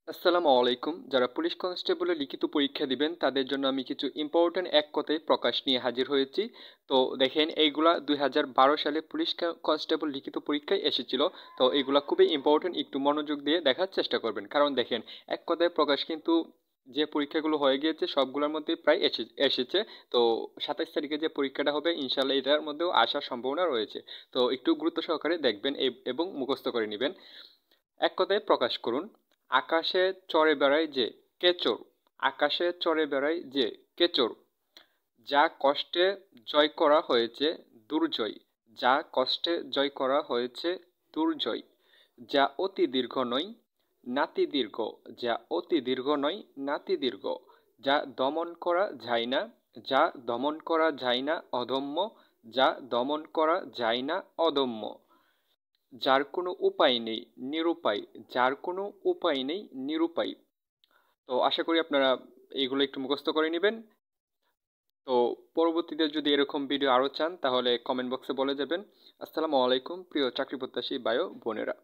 আসসালামু আলাইকুম। যারা পুলিশ কনস্টেবলের লিখিত পরীক্ষা দিবেন তাদের জন্য আমি কিছু ইম্পর্টেন্ট এক কথায় প্রকাশ নিয়ে হাজির হয়েছি। তো দেখেন এইগুলা 2012 সালে পুলিশ কনস্টেবল লিখিত পরীক্ষায় এসেছিল। তো এইগুলা খুবই ইম্পর্টেন্ট, একটু মনোযোগ দিয়ে দেখার চেষ্টা করবেন। কারণ দেখেন এক কথায় প্রকাশ কিন্তু যে পরীক্ষাগুলো হয়ে গিয়েছে সবগুলোর মধ্যে প্রায় এসেছে। তো 27 তারিখে যে পরীক্ষাটা হবে ইনশাল্লাহ এটার মধ্যেও আসার সম্ভাবনা রয়েছে। তো একটু গুরুত্ব সহকারে দেখবেন এবং মুখস্থ করে নেবেন। এক কথায় প্রকাশ করুন। আকাশে চড়ে বেড়ায় যে কেচর, আকাশে চড়ে বেড়ায় যে কেচর, যা কষ্টে জয় করা হয়েছে দুর্জয়, যা কষ্টে জয় করা হয়েছে দুর্জয়, যা অতি দীর্ঘ নয় নাতি দীর্ঘ, যা অতি দীর্ঘ নয় নাতি দীর্ঘ, যা দমন করা যায় না, যা দমন করা যায় না অদম্য, যা দমন করা যায় না অদম্য, যার কোনো উপায় নেই নিরুপায়, যার কোনো উপায় নেই নিরুপায়। তো আশা করি আপনারা এইগুলো একটু মুখস্থ করে নেবেন। তো পরবর্তীতে যদি এরকম ভিডিও আরও চান তাহলে কমেন্ট বক্সে বলে যাবেন। আসসালামু আলাইকুম প্রিয় চাকরি প্রত্যাশী ভাই ও বোনেরা।